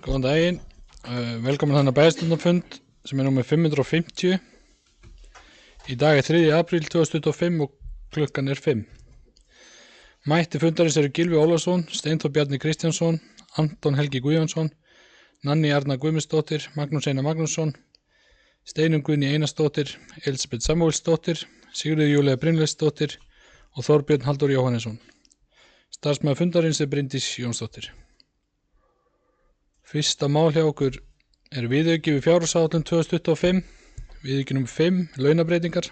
Góðan daginn, velkomin þannig að bæjarstjórnarfund sem númer 550. Í dag 3. apríl 2025 og klukkan 5. Mætti fundarins eru Gylfi Ólafsson, Steinþór Bjarni Kristjánsson, Anton Helgi Guðjónsson, Nanný Arna Guðmundsdóttir, Magnús Einar Magnússon, Steinunn Guðný Einarsdóttir, Elísabet Samúelsdóttir, Sigríður Júlía Brynleifsdóttir og Þorbjörn Halldór Jóhannesson. Starfsmaður fundarins Bryndís Jónsdóttir. Fyrsta mál hjá okkur viðauki við fjárhagsáætlun 2025, viðauki nr. 5, launabreitingar.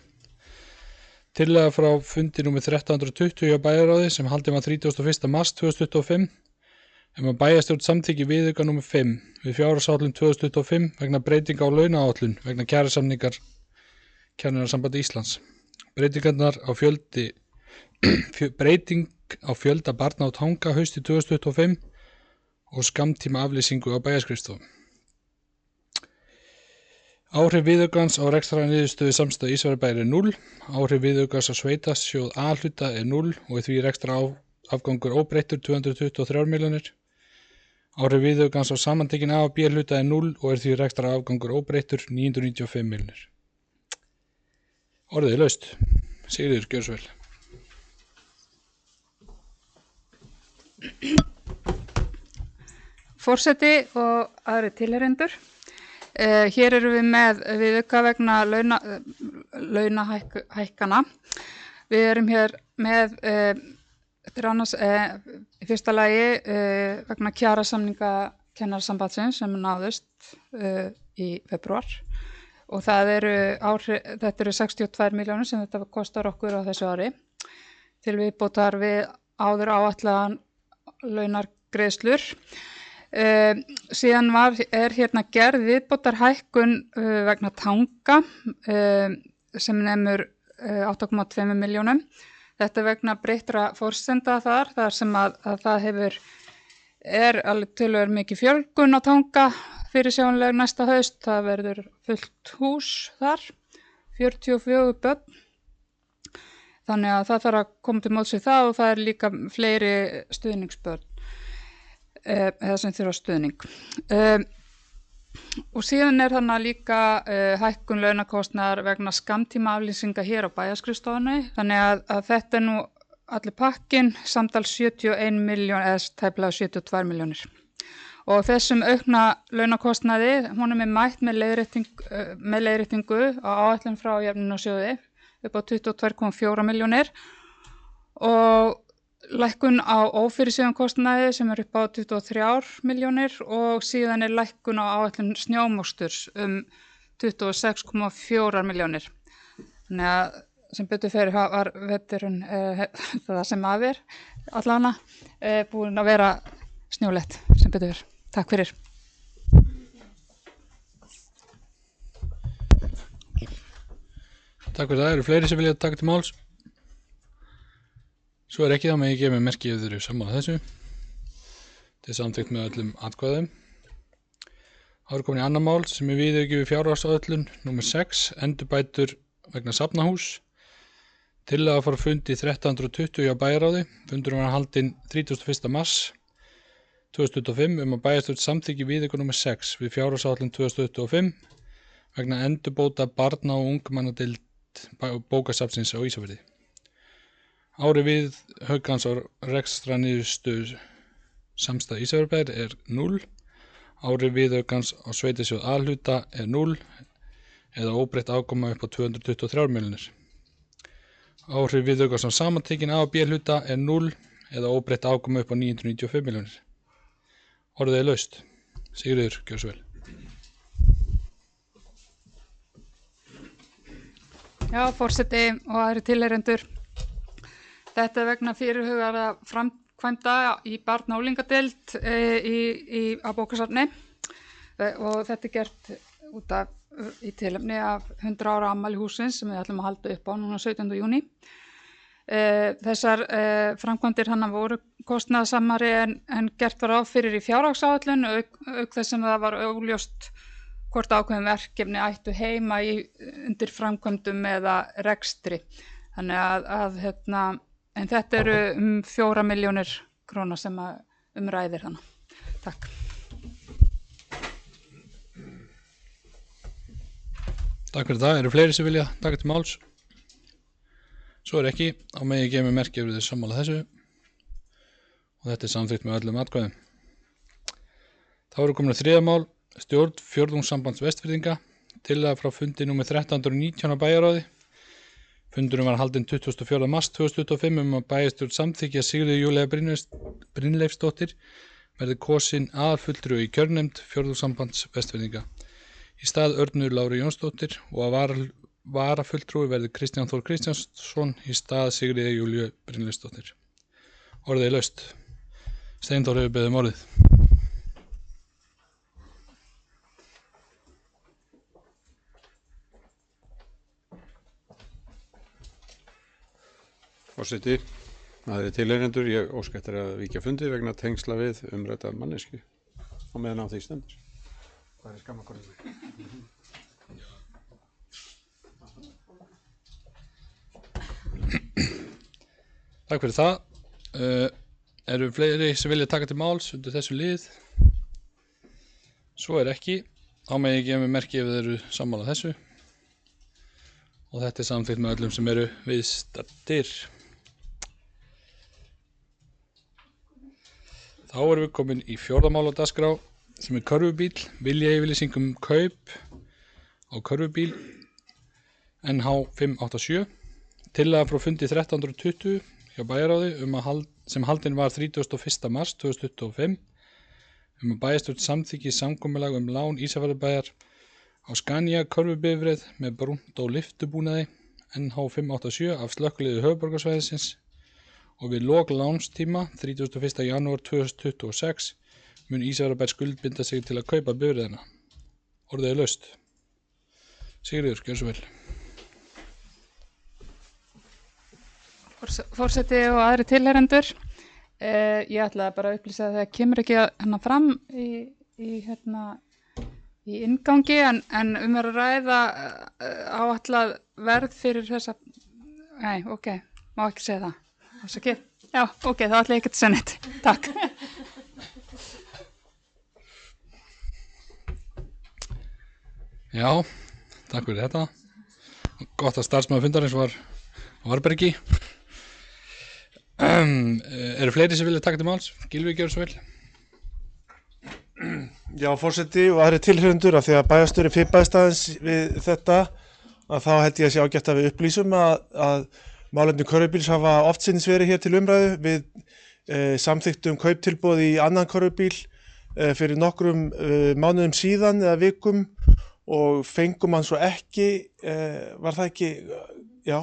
Tillaga frá fundi nr. 1320 hjá bæjarráði sem haldinn var 31. mars 2025 að bæjarstjórn samþykki viðauka nr. 5 við fjárhagsáætlun 2025 vegna breytinga á launaáætlun vegna kjarasamningar Kennarasambandi Íslands. Breyting á fjölda barna á Tanga hausti 2025 og skammtíma aflýsingu á bæjarskrifstofu. Áhrif viðaukans á rekstrarniðurstöðu samstæðu Ísafjarðarbæjar 0, áhrif viðaukans á sveitasjóð A-hluta 0 og því rekstrarafgangur óbreyttur 223 milljónir. Áhrif viðaukans á samantekin A og B-hluta 0 og því rekstrarafgangur óbreyttur 995 milljónir. Orðið laust. Sigríður, gjörðu svo vel. Forseti og aðrir tilheyrendur. Hér erum við með viðauka vegna launahækkana. Við erum hér með í fyrsta lagi vegna kjarasamninga Kennarasambandsins sem náðust í febrúar og þetta eru 62 milljónir sem þetta kostar okkur á þessu ári til viðbótar við áður áætlaðan launargreiðslur. Síðan er hérna gerð viðbótarhækkun vegna Tanga sem nemur 8,2 milljónum. Þetta vegna breyttra forsenda þar sem að það er alveg töluvert mikið fjölgun á Tanga fyrirsjáanleg næsta haust. Það verður fullt hús þar, 44 börn. Þannig að það þarf að koma til móts við það og það er líka fleiri stuðningsbörn eða sem þurfa stuðning. Og síðan er þannig líka hækkun launakostnaðar vegna skammtíma aflýsinga hér á bæjarskrifstofunni. Þannig að þetta er nú allir pakkinn, samtals 71 milljón eða tæplega 72 milljónir. Og þessum aukna launakostnaði, honum er mætt með leiðréttingu á áætlun frá jöfnunarsjóði upp á 22,4 milljónir og lækkun á ófyrirséðum kostnaði sem er upp á 23 milljónir og síðan er lækkun á áætlun snjómoksturs 26,4 milljónir. Þannig að sem betur fyrir var veturinn það sem af allana búin að vera snjólegt sem betur fyrir. Takk fyrir. Takk fyrir það. Eru fleiri sem vilja taka til máls? Svo er ekki það með ég gefa mig merki ef þeir eru sammála þessu. Þetta er samþykkt með öllum atkvæðum. Það er komin í annað mál sem er viðauki við fjárhagsáætlun nr. 6, endurbætur vegna safnahús. Tillaga frá fundi 1320 hjá bæjarráði. Fundurinn var haldinn 31. mars 2025 að bæjarstjórn samþykki viðauka nr. 6 við fjárhagsáætlun 2025 vegna endurbóta barna- og ungmennadeild bókasafnsins á Ísafirði. Ári við haukans á rekstrarniðurstöðu samstæðu Ísafjarðarbæjar 0, ári við haukans á sveitasjóð A-hluta 0 eða óbreytt afkoma upp á 223 milljónir. Ári við haukans á samantekin A og B-hluta 0 eða óbreytt afkoma upp á 995 milljónir. Orðið er laust. Sigríður, gjörðu svo vel. Já, forseti og aðrir tilheyrendur. Þetta er vegna fyrirhugaðra framkvæmda í barna- og unglingadeild á bókasafni og þetta er gert í tilefni af 100 ára afmæli hússins sem við ætlum að halda upp á núna 17. júní. Þessar framkvæmdir voru kostnaðarsamari en gert var ráð fyrir í fjárhagsáætlun auk þess sem það var óljóst hvort ákveðin verkefni ættu heima undir framkvæmdum eða rekstri. Þannig að en þetta eru 4 milljónir króna sem ræðir hana. Takk. Takk fyrir það. Eru fleiri sem vilja taka til máls? Svo ekki, á megi gefa mér merki ef þið sammála þessu og þetta samþykkt með öllum atkvæðum. Þá eru komin að þriðja mál, stjórn Fjórðungssambands Vestfirðinga, tillaga frá fundi númer 1319 á bæjaráði. Fundurinn var haldinn 24. mars 2025 að bæjarstjórn samþykki að Sigríður Júlía Brynleifsdóttir verði kosin aðalfulltrúi í kjörnefnd Fjórðungssambands Vestfirðinga í stað Örnu Láru Jónsdóttir og að varafulltrúi verði Kristján Þór Kristjánsson í stað Sigríður Júlíu Brynleifsdóttir. Orðið er laust. Steinþór hefur beðið orðið. Forseti, það er tilheyrendur, ég óska eftir að víkja fundi vegna tengsla við umrædda mannesku á meðan á því stendur. Það er skammakorðið. Takk fyrir það. Eru fleiri sem vilja taka til máls undir þessu lið? Svo ekki. Þá megi gefa mér merki ef þið eru sammála þessu. Og þetta er samþykkt með öllum sem eru viðstaddir. Þá erum við komin í 4. mál á dagskrá sem er körfubíl, viljayfirlýsing kaup á körfubíl NH 587. Tillaga frá fundi 1320 hjá bæjaráði sem haldinn var 31. mars 2025 að bæjarstjórn samþykki samkomulag lán Ísafjarðarbæjar á Scania körfubifreið með brúnt og lyftubúnaði NH 587 af slökkviliði höfuðborgarsvæðisins og við lok lánstíma 31. janúar 2026 mun Ísafjarðarbær skuldbinda sig til að kaupa bifreiðina. Orðið er laust. Sigríður, gjörðu svo vel. Forseti og aðri tilheyrendur, ég ætlaði bara að upplýsa að það kemur ekki fram í inngangi en er að ræða áætlað verð fyrir þessa, nei, ok, má ekki segja það. Ásakið, já, ok, þá ætla ég ekki að segja neitt. Takk. Já, takk fyrir þetta. Gott að starfsmaður fundarins var á Varbergi. Eru fleiri sem vilja taka til máls? Gylfi, gjörðu svo vel. Já, forseti og aðri tilheyrendur, af því að bæjarstjóri fipaðist aðeins við þetta, að þá held ég að sé ágætt að við upplýsum að málefni körfubíls hafa oftsinnis verið hér til umræðu. Við samþykktum kauptilboð í annan körfubíl fyrir nokkrum mánuðum síðan eða vikum og fengum hann svo ekki, var það ekki, já,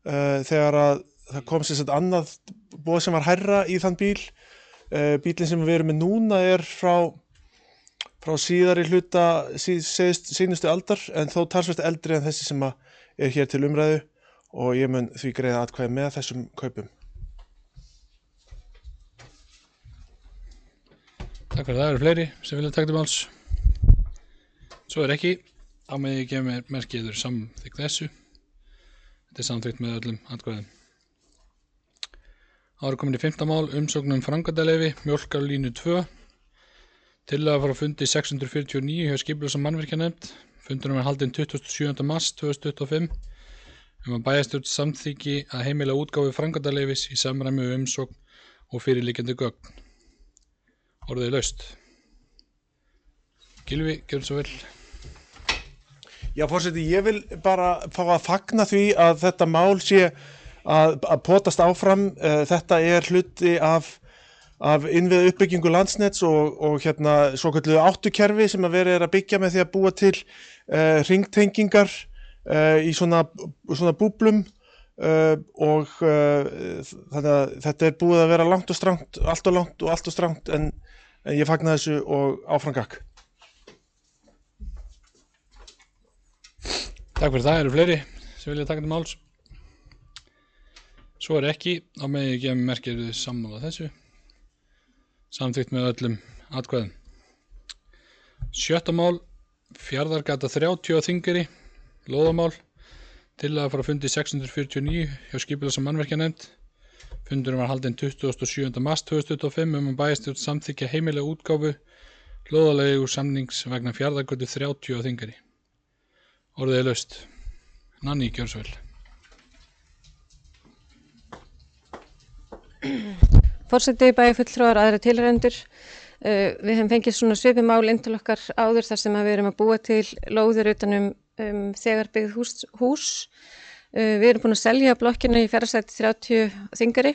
þegar að það kom sem sagt annað boð sem var hærra í þann bíl. Bílinn sem við erum með núna er frá síðari hluta sínustu aldar en þó talsvert eldri en þessi sem er hér til umræðu og ég mun því greiða atkvæði með þessum kaupum. Takk fyrir það. Eru fleiri sem vilja taka til máls? Svo ekki. Á megi gefa mér merki ef þið eru samþykkt þessu. Þetta er samþykkt með öllum atkvæðum. Þá er komin í 5. mál, umsókn framkvæmdaleyfi, mjólkarlínu 2. Tillaga frá fundi 649 hjá Skipulags- og mannvirkjanefnd. Fundurinn var haldinn 27. mars 2025 að bæjarstjórn samþykki að heimila útgáfu framkvæmdaleyfis í samræmi við umsókn og fyrirliggjandi gögn. Orðið er laust. Gylfi, gjörðu svo vel. Já, forseti, ég vil bara fá að fagna því að þetta mál sé að potast áfram. Þetta er hluti af innviða uppbyggingu Landsnets og svokölluðu áttukerfi sem að verið er að byggja með því að búa til hringtengingar í svona búblum og þannig að þetta er búið að vera langt og strangt, allt og strangt en ég fagna þessu og áfram gakk. Takk fyrir það. Eru fleiri sem vilja taka til máls? Svo ekki. Á megi gefa mér merki ef þið sammála þessu. Samþykkt með öllum atkvæðum. 7. mál, Fjarðargata 30 á Þingeyri, lóðamál. Tillaga frá fundi 649 hjá Skipulags- og mannvirkjanefnd. Fundurinn var haldinn 27. mars 2025 að bæjarstjórn samþykkja heimilega útgáfu lóðalegu samnings vegna Fjarðargötu 30 á Þingeyri. Orðið er laust. Nanný, gjörðu svo vel. Forseti, bæjarfulltrúar, aðrir tilheyrendur. Við hefum fengið svona svipið mál inn til okkar áður þar sem við erum að búa til lóðir utan þegar byggð hús. Við erum búin að selja blokkina í Fjarðarsæti 30 Þingari,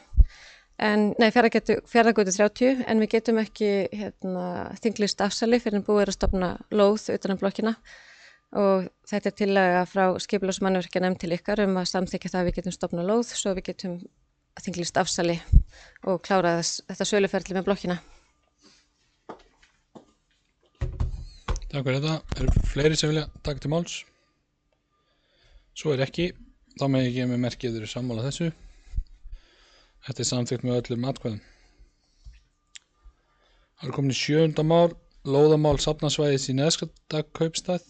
Fjarðargötu 30, en við getum ekki þinglýst afsali fyrir en búið að stofna lóð utan blokkina. Og þetta er tillaga frá skipulagsmannvirkjanefnd til ykkar að samþykkja það að við getum stofnað lóð svo við getum þinglýst afsali og klára þetta söluferli með blokkina. Takk fyrir þetta. Eru fleiri sem vilja taka til máls? Svo er ekki. Þá með ég gefa mig merkið eru sammála þessu. Þetta er samþykkt með öllum atkvæðum. Það er komin í 7. mál, lóðamál safnasvæðis í Neðstakaupstað.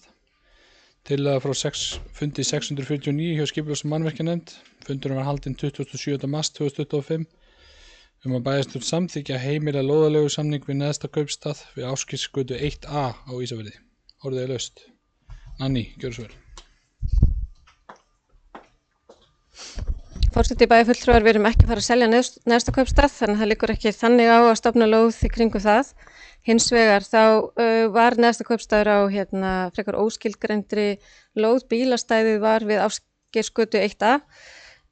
Tillaga frá fundi 649 hjá skipulags- og mannvirkjanefnd. Fundurinn var haldinn 27. mars 2025 að bæjarstjórn samþykkja heimila lóðaleigusamning við Neðstakaupstað við Ásgeirsgötu 1A á Ísafirði. Orðið er laust. Nanný, gjörðu svo vel. Forseti, bæjarfulltrúar, við erum ekki að fara að selja Neðstakaupstað, þannig að það liggur ekki þannig á að stofna lóð í kringum það. Hins vegar þá var Neðstakaupstaður á frekar óskilgreindri lóð, bílastæðið var við Ásgeirsgötu 1A,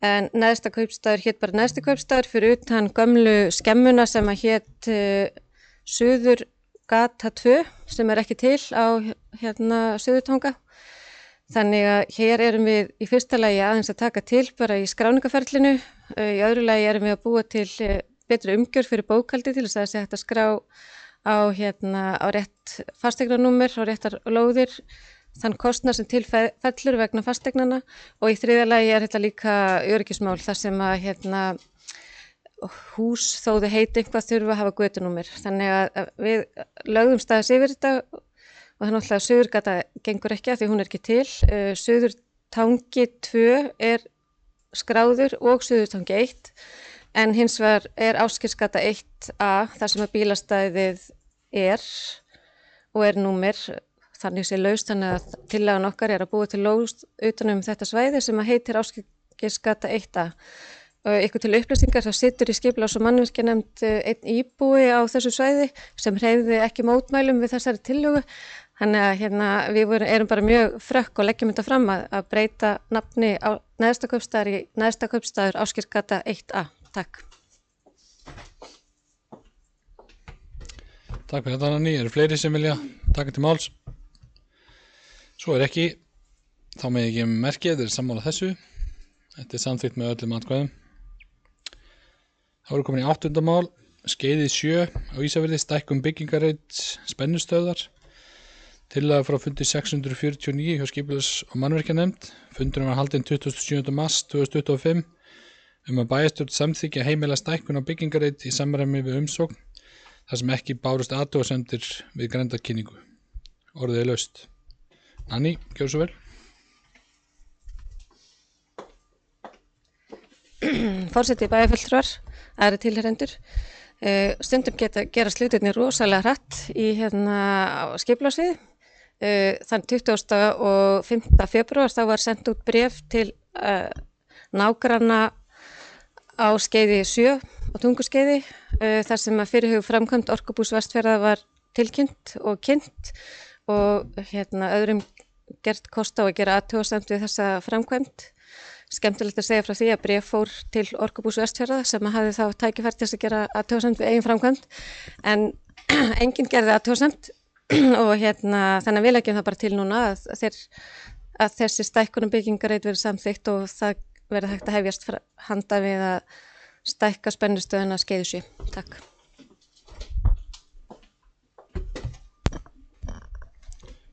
en Neðstakaupstaður hét bara Neðstakaupstaður fyrir utan gömlu skemmuna sem að hét Suðurgata 2 sem er ekki til á Suðurtanga. Þannig að hér erum við í fyrsta lagi aðeins að taka til bara í skráningaferlinu, í öðru lagi erum við að búa til betri umgjörð fyrir bókhaldi til þess að það sé hægt að skrá á rétt fasteignanúmer, á réttar lóðir, þann kostnað sem til fellur vegna fasteignana og í þriðja lagi er þetta líka öryggismál þar sem að hús þó þau heiti eitthvað þurfa að hafa götunúmer. Þannig að við lögðum staðis yfir þetta og það er náttúrulega Suðurgata gengur ekki að því hún er ekki til. Suðurtangi 2 er skráður og Suðurtangi 1 en hins vegar er Ásgeirsgata 1A þar sem að bílastæðið er og er númer þannig sé laust þannig að tillagan okkar er að búa til lóð utanum þetta svæði sem að heitir Ásgeirsgata 1A. Ykkur til upplýsingar þá situr í skipulags- og mannvirkjanefnd einn íbúi á þessu svæði sem hreyfði ekki mótmælum við þessari tillögu. Þannig að við erum bara mjög frökk og leggjum þetta fram að breyta nafni á Neðstakaupstaður í Neðstakaupstaður Ásgeirsgata 1A. Takk. Takk fyrir þetta, Nanný. Eru fleiri sem vilja taka til máls? Svo er ekki. Þá með ég gefa merkið, þeir eru sammála þessu. Þetta er samþykkt með öllum atkvæðum. Þá eru komin í 8. mál, skeiðið 7 á Ísafirði, stækkun byggingarreit spennustöðvar. Tillaga frá fundi 649 hjá skipulags- og mannvirkjanefnd. Fundurinn var haldinn 27. mars 2025 að bæjarstjórn samþykkja heimila stækkun á byggingarreit í samræmi við umsókn þar sem ekki bárust athugasemdir við grenndarkynningu. Orðið er laust. Nanný, gjörðu svo vel. Forseti, bæjarfulltrúar, aðrir tilheyrendur. Stundum gera hlutirnir rosalega hratt í skipulagssviði. Þann 20. og 5. febrúar þá var sendt út bréf til nágranna á skeiði 7 og Tunguskeiði þar sem að fyrirhugað framkvæmd Orkubús Vestfjarða var tilkynnt og kynnt og öðrum gert kost á að gera athugasemd við þessa framkvæmd. Skemmtilegt að segja frá því að bréf fór til Orkubús Vestfjarða sem að hafði þá tækifæri til þess að gera athugasemd við eigin framkvæmd en enginn gerði athugasemd og þannig að við leggjum það bara til núna að þessi stækkun byggingarreit verið samþykkt og það verið hægt að hefjast handa við að stækka spennustöðuna skeiði 7. Takk.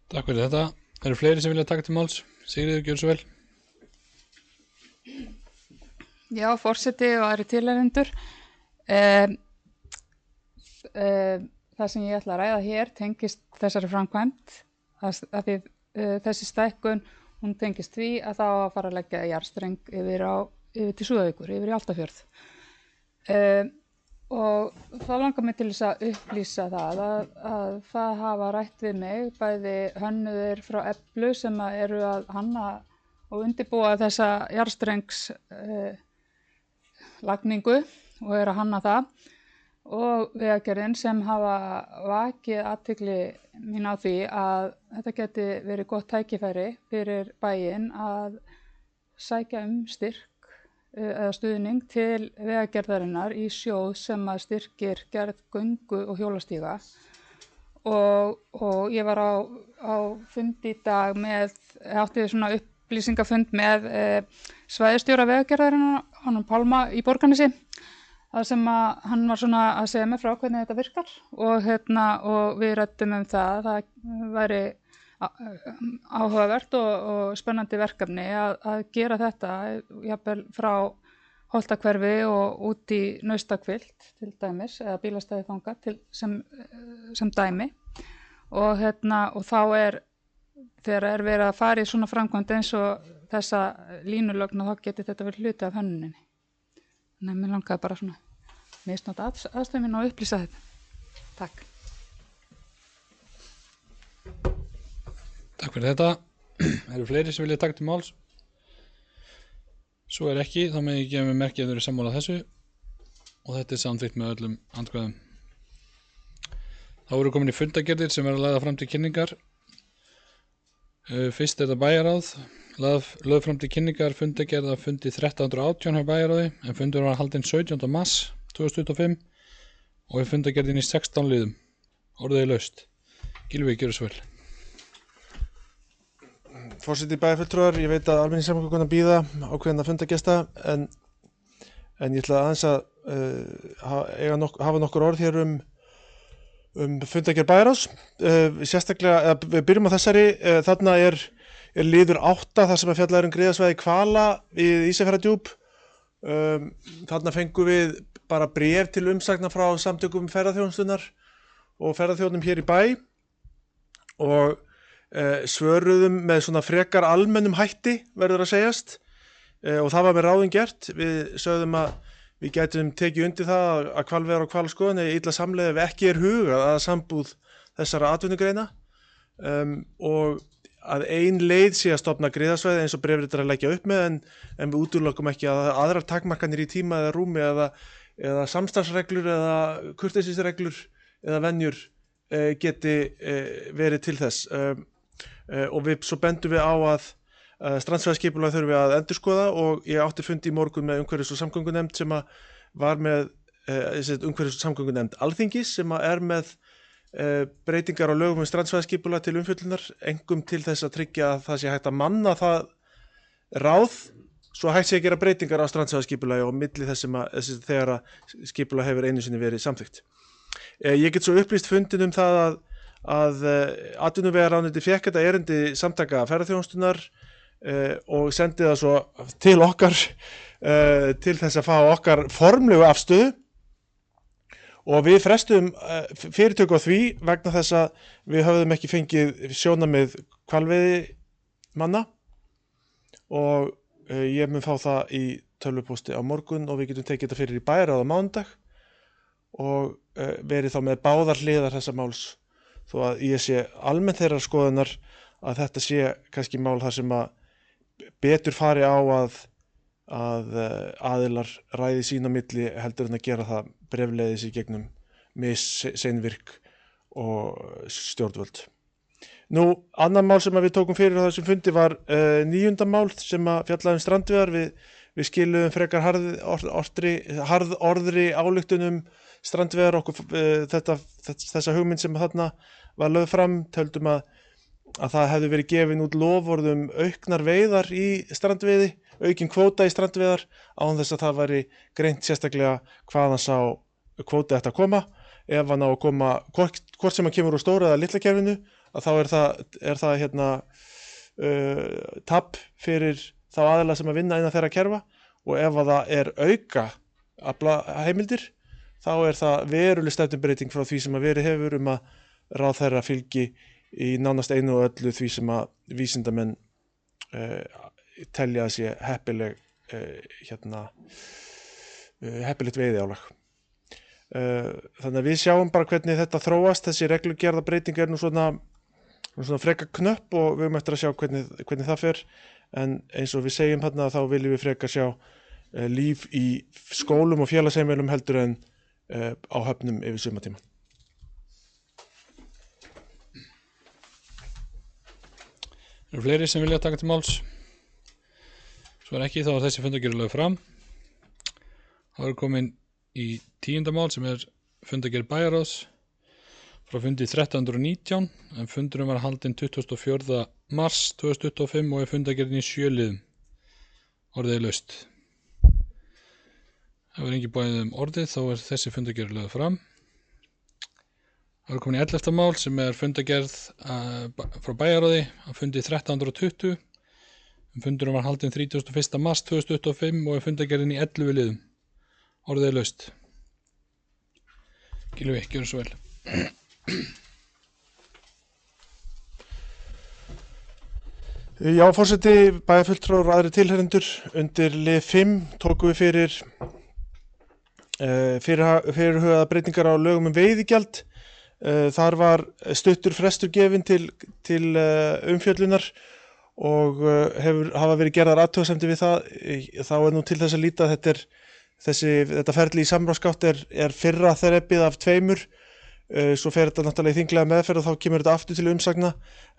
Takk fyrir þetta. Eru fleiri sem vilja taka til máls? Sigríður, gjörðu svo vel. Já, forseti og aðrir tilheyrendur. Það sem ég ætla að ræða hér tengist þessari framkvæmd að því þessi stækkun hún tengist því að það á að fara að leggja jarðstreng yfir til Súðavíkur, yfir í Álftafjörð. og það langar mig til þess að upplýsa það að það hafa rætt við mig bæði hönnuðir frá Eflu sem eru að hanna og undirbúa þessa jarðstrengs lagningu og eru að hanna það og Vegagerðin sem hafa vakið athygli mín á því að þetta geti verið gott tækifæri fyrir bæinn að sækja styrk eða stuðning til Vegagerðarinnar í sjóð sem að styrkir gerð göngu og hjólastíga og ég var á fundi í dag átti svona upplýsingafund með svæðisstjóra Vegagerðarinnar, honum Pálma í Borgarnesi, þar sem að hann var svona að segja mig frá hvernig þetta virkar og við ræddum það væri áhugavert og spennandi verkefni að gera þetta jafnvel frá Holtahverfi og út í Naustahvilft til dæmis eða bílastæði þangað sem dæmi og þá þegar verið að fara í svona framkvæmd eins og þessa línulögn og þá geti þetta verið hluti af hönnuninni. Þannig að mér langaði bara svona misnota aðstöðuminn og upplýsa þetta. Takk. Takk fyrir þetta. Eru fleiri sem vilja taka til máls? Svo ekki, þá með ég gefa mig merki að þau eru sammála þessu og þetta samþykkt með öllum andkvæðum. Þá eru komin í fundagerðir sem verða lagðar fram til kynningar. Fyrst þetta bæjarráð, lögð fram til kynningar fundagerð af fundi 1318 hjá bæjarráði en fundur var haldinn 17. mars 2025 og fundagerðin í 16 liðum. Orðið laust. Gylfi, gjörðu svo vel. Forseti bæjarfulltrúar, ég veit að almenningssamgöngunnar bíða ákveðinna fundagesta en ég ætla aðeins að hafa nokkur orð hér um fundagerð bæjarráðs. Sérstaklega, við byrjum á þessari, þarna er liður 8 þar sem að fjalla um griðasvæði Hvala við Ísafjarðardjúp. Þarna fengum við bara bréf til umsagna frá samtökum ferðaþjónustunnar og ferðaþjónum hér í bæ og svöruðum með svona frekar almennum hætti verður að segjast og það var með ráðum gert. Við sögðum að við gætum tekið undir það að hvalveiðar og hvalaskoðun eigi illa samleið ef ekki hugað að sambúð þessara atvinnugreina og að ein leið sé að stofna griðasvæði eins og bréfritar að leggja upp með en við útilokum ekki að aðrar takmarkanir í tíma eða rúmi eða samstarfsreglur eða kurteisisreglur eða venjur geti verið til þess. Og svo bendum við á að strandsvæðaskipulag þurfi að endurskoða og ég átti fundi í morgun með umhverfis- og samgöngunefnd sem var með umhverfis- og samgöngunefnd Alþingis sem er með breytingar á lögum strandsvæðaskipulag til umfjöllunar, engum til þess að tryggja að það sé hægt að manna það ráð svo hægt sé að gera breytingar á strandsvæðaskipulagi og milli þess þegar að skipulag hefur einu sinni verið samþykkt. Ég get svo upplýst fundin það að atvinnuvegaráðuneytið fékk þetta erindi samtaka ferðaþjónustunnar og sendi það svo til okkar til þess að fá okkar formlegu afstöðu og við frestum fyrirtöku á því vegna þess að við höfðum ekki fengið sjónarmið hvalveiðimanna og ég mun fá það í tölvupósti á morgun og við getum tekið þetta fyrir í bæjarráð á mánudag og verið þá með báðar hliðar þessa máls þó að ég sé almennt þeirrar skoðunar að þetta sé kannski mál þar sem að betur fari á að aðilar ræði sín á milli heldur en að gera það bréfleiðis í gegnum seinvirk og stjórnvöld. Nú, annar mál sem við tókum fyrir á þessum fundi var 9. mál sem að fjallaði strandveiðar. Við skiluðum frekar harðorðri ályktunum strandveiðar okkur þessa hugmynd sem þarna var lögð fram, töldum að það hefði verið gefin út loforðum auknar veiðar í strandveiði, aukin kvóta í strandveiðar án þess að það væri greint sérstaklega hvaðan sá kvóti ætti að koma. Ef hann á að koma hvort sem hann kemur úr stóra eða litla kerfinu, að þá er það tap fyrir þá aðila sem að vinna innan þeirra kerfa og ef að það er auka aflaheimildir þá er það veruleg stefnubreyting frá því sem að verið hefur að ráðherra fylgi í nánast einu og öllu því sem að vísindamenn telja að sé heppilegt veiðiálag. Þannig að við sjáum bara hvernig þetta þróast. Þessi reglugerðarbreyting nú svona freka knöpp og við höfum eftir að sjá hvernig það fer. En eins og við segjum hérna þá viljum við frekar sjá líf í skólum og félagsheimilum heldur en á höfnum yfir sumartímann. Eru fleiri sem vilja taka til máls? Svo ekki, þá þessi fundargerð lögð fram. Það komin í 10. mál sem fundargerð bæjarráðs frá fundi 1319 en fundurinn var haldinn 24. mars 2025 og fundargerðin í 7 liðum. Orðið laust. Það var engin bæðið orðið, þá þessi fundargerð lögð fram. Það komin í 11. mál sem fundargerð frá bæjarráði á fundi 1320. Fundurinn var haldinn 31. mars 2025 og fundargerðin í 11 liðum. Orðið laust. Gylfi, gjörðu svo vel. Já, forseti, bæjarfulltrúar og aðrir tilheyrendur. Undir lið 5 tókum við fyrirhugaða breytingar á lögum veiðigjald. Þar var stuttur frestur gefinn til umfjöllunar og hafa verið gerðar athugasemdir við það. Þá nú til þess að líta að þetta ferli í samráðsgátt fyrra þrepið af 2. Svo fer þetta náttúrulega í þinglega meðferð og þá kemur þetta aftur til umsagna,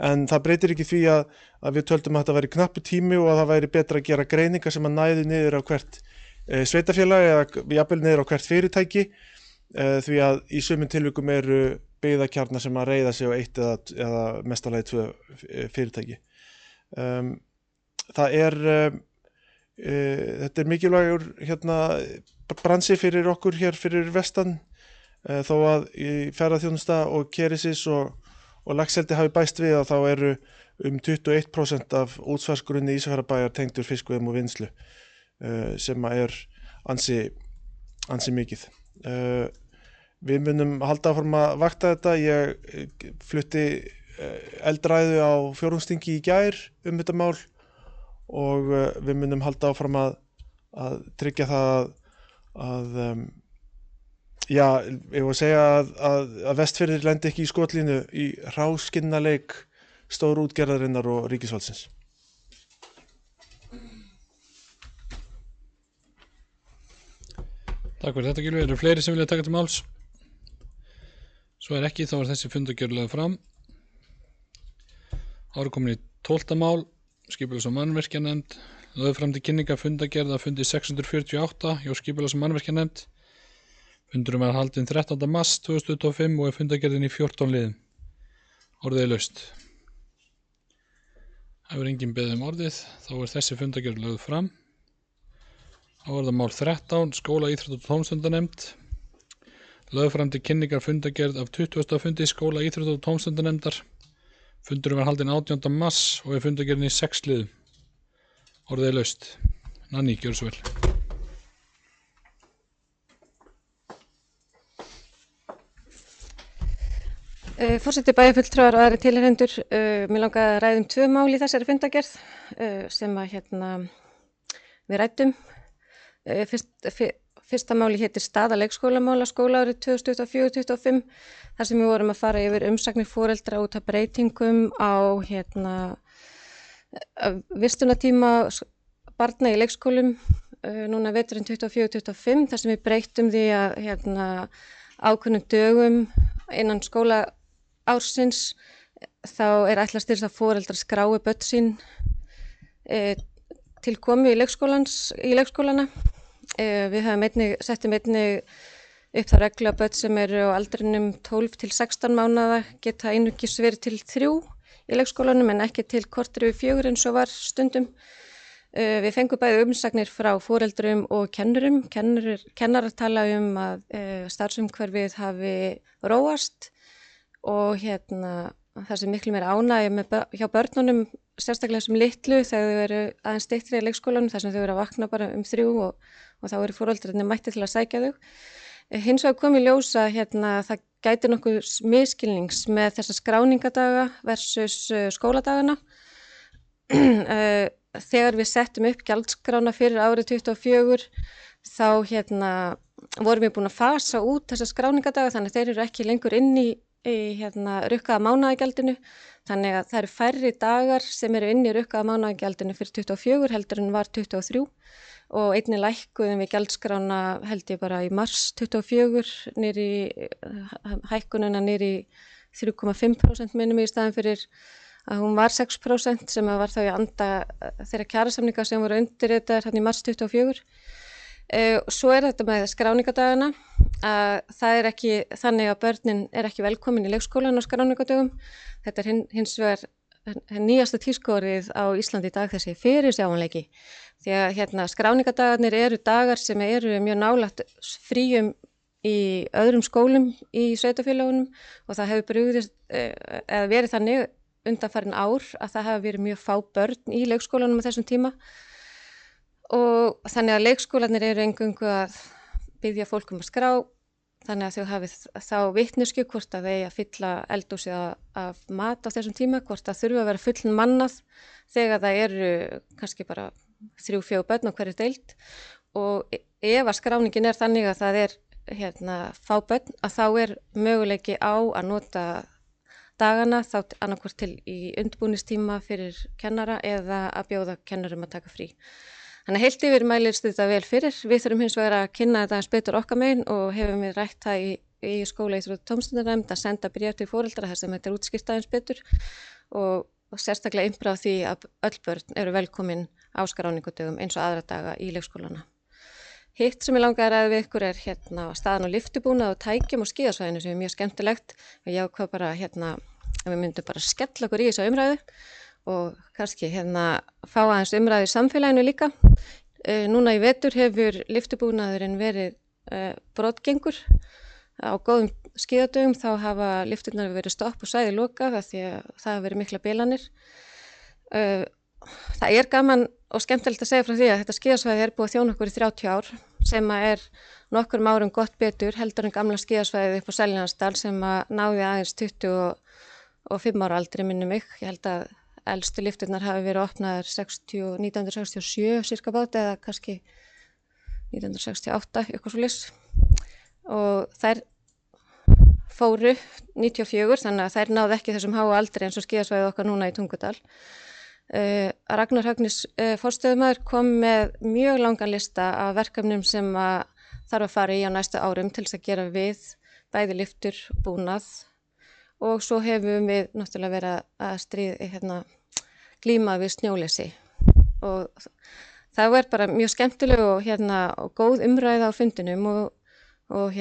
en það breytir ekki því að við töldum að þetta væri knappu tími og að það væri betra að gera greiningar sem að næðu niður á hvert sveitarfélag eða jafnvel niður á hvert fyrirtæki, því að í sumum tilvikum eru byggðakjarnar sem að reiða sig á 1 eða mestalagi 2 fyrirtæki. Þetta mikilvægur bransi fyrir okkur hér fyrir vestan, þó að í ferðaþjónusta og Keresis og laxeldi hafi bæst við að þá eru 21% af útsvarsgrunni Ísafjarðarbæjar tengdur fiskveiðum og vinnslu, sem ansi mikið. Við munum halda áfram að vakta þetta. Ég flutti eldræðu á fjórðungsþingi í gær þetta mál og við munum halda áfram að tryggja það ég var að segja að Vestfirðir lendi ekki í skotlínu í hráskinnaleik stóru útgerðarinnar og ríkisvaldsins. Takk fyrir þetta, Gylfi. Eru fleiri sem vilja taka til máls? Svo ekki, þá þessi fundargerð lögð fram. Ára komin í 12. mál, skipulags- og mannvirkjanefnd, lögð fram til kynningar fundargerð að fundi 648 hjá skipulags- og mannvirkjanefnd. Fundurinn var haldinn 13. mars 2025 og fundargerðin í 14 liðum. Orðið laust. Það engin beðið orðið, þá þessi fundargerð lögð fram. Þá það mál 13, skóla, íþrótta og tómstundanefnd. Lögð fram til kynningar fundargerð af 20. fundi skóla, íþrótta og tómstundanefndar. Fundurinn var haldinn 18. mars og fundargerðin í 6 liðum. Orðið laust. Nanni, gjörðu svo vel. Forseti, bæjarfulltrúar og aðrir tilheyrendur, mér langaði að ræða 2 mál í þessari fundargerð sem við ræddum. Fyrsta máli heitir staða leikskólamála skólaárið 2024-2025, þar sem við vorum að fara yfir umsagnir foreldra út af breytingum á vistunartíma barna í leikskólum núna veturinn 24-25, þar sem við breyttum því að ákveðnum dögum innan skóla ársins þá ætlast til þess að foreldrar skrái börn sín til komu í leikskólana. Við settum einnig upp það reglu að börn sem eru á aldrinum 12 til 16 mánaða geta einungis verið til 3 í leikskólanum en ekki til korter yfir 4 eins og var stundum. Við fengum bæði umsagnir frá foreldrum og kennurum. Kennarar tala að starfsumhverfið hafi róast og það sem miklu meira ánægja hjá börnunum, sérstaklega sem litlu þegar þau eru aðeins styttri í leikskólanum, þar sem þau eru að vakna bara 3 og þá eru foreldrarnir mættir til að sækja þau. Hins vegar kom í ljós að það gæti nokkuð misskilnings með þessa skráningadaga versus skóladagana. Þegar við settum upp gjaldskrána fyrir árið 24 þá vorum við búin að fasa út þessa skráningadaga þannig að þeir eru ekki lengur inn í rukkaða mánaðagjaldinu þannig að það eru færri dagar sem eru inn í rukkaða mánaðagjaldinu fyrir 24 heldur en var 23 og einnig lækkuðum við gjaldskrána held ég bara í mars 24 hækkununa niður í 3,5% minnum í staðin fyrir að hún var 6% sem var þá í anda þeirra kjarasamninga sem voru undirritaðir hérna í mars 24. Svo þetta með skráningadagana að það ekki þannig að börnin ekki velkomin í leikskólan á skráningadögum. Þetta hins vegar nýjasta tískórið á Íslandi í dag þessi fyrirsjáanleiki. Því að skráningadagarnir eru dagar sem eru mjög nálægt fríum í öðrum skólum í sveitarfélögunum og það hefur brugðist eða verið þannig undanfarin ár að það hafa verið mjög fá börn í leikskólanum á þessum tíma. Og þannig að leikskólarnir eru eingöngu að biðja fólk að skrá þannig að þau hafið þá vitneskju hvort að þeir að fylla eldhúsið af mat á þessum tíma, hvort að þurfa að vera fulln mannað þegar það eru kannski bara 3-4 börn á hverju deild og ef að skráningin þannig að það fá börn að þá möguleiki á að nota dagana þá annarkvort til í undirbúningstíma fyrir kennara eða að bjóða kennarum að taka frí. Þannig að heilt yfir mælist þetta vel fyrir. Við þurfum hins vegar að kynna þetta eins betur okkar megin og hefum við rætt það í skóla íþrótta- og tómstundanefnd að senda bréf til foreldra þar sem þetta útskýrt aðeins betur og sérstaklega innbráð því að öll börn eru velkomin á skráningudögum eins og aðra daga í leikskólana. Hitt sem ég langaði að ræða við ykkur staðan á lyftubúnað og tækjum og skíðasvæðinu sem mjög skemmtilegt og ég ákvað bara að við myndum bara skella okkur í þessa umræðu og kannski fá aðeins umræðu í samfélaginu líka. Núna í vetur hefur lyftubúnaðurinn verið brotgengur. Á góðum skíðadögum þá hafa lyfturnar verið stopp og svæði lokað af því að það hafa verið mikla bilanir. Það gaman og skemmtilegt að segja frá því að þetta skíðasvæði búið að þjóna okkur í 30 ár sem að nokkrum árum gott betur heldur en gamla skíðasvæðið upp á Seljalandsdal sem að náði aðeins 25 ára aldri minnum mig. Ég held að elstu lyfturnar hafi verið opnaðar 1967 cirka bát eða kannski 1968 eitthvað svoleiðis og þær fóru 94 þannig að þær náðu ekki þessum háa aldri eins og skíðasvæðið okkar núna í Tungudal. Ragnar Högnis forstöðumaður kom með mjög langan lista af verkefnum sem að þarf að fara í á næstu árum til þess að gera við bæði lyftur, búnað og svo hefum við náttúrulega verið að glíma við snjóleysi og það bara mjög skemmtileg og góð umræða á fundinum og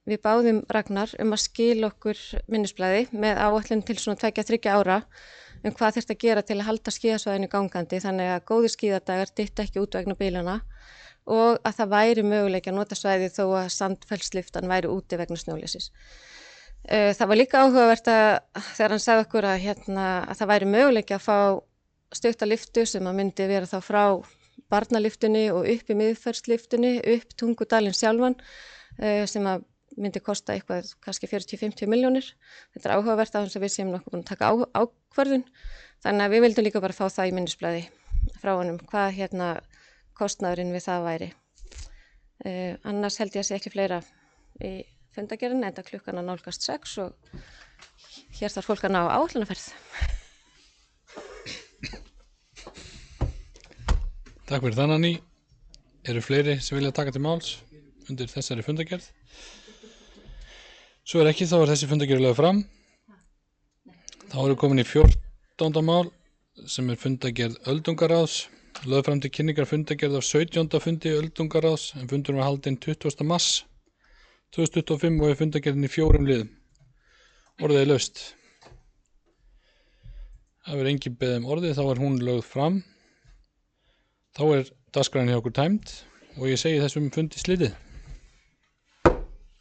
við báðum Ragnar að skila okkur minnisblaði með áætlun til svona 2-3 ára hvað þyrfti að gera til að halda skíðasvæðinu gangandi þannig að góðir skíðadagar dytta ekki út vegna bílana og að það væri möguleiki að nota svæðið þó að sandfellslyftan væri úti vegna snjóleysis. Það var líka áhugavert þegar hann sagði okkur að það væri möguleiki að fá stutta lyftu sem að myndi vera þá frá barnalyftunni og upp í miðferðslyftunni, upp Tungudalinn sjálfan sem að myndi kosta eitthvað kannski 40-50 milljónir. Þetta áhugavert að við séum nokkuð búin að taka ákvörðun þannig að við vildum líka bara fá það í minnisblaði frá honum hvað kostnaðurinn við það væri. Annars held ég að sé ekki fleira í fundagerðin enda klukkan að nálgast 6 og hér þarf fólk að ná áætlunarferð. Takk fyrir þannig Anný. Eru fleiri sem vilja taka til máls undir þessari fundagerð? Svo ekki, þá þessi fundagerð lögð fram. Þá eru komin í 14. mál sem fundagerð öldungaráðs. Lögð fram til kynningar fundagerð á 17. fundi öldungaráðs en fundur var haldinn 20. mars 2025 og fundagerðin í 4 liðum. Orðið laust. Það engin beðið orðið, þá hún lögð fram. Þá dagskráin hjá okkur tæmd og ég segi þessum fundi slitið.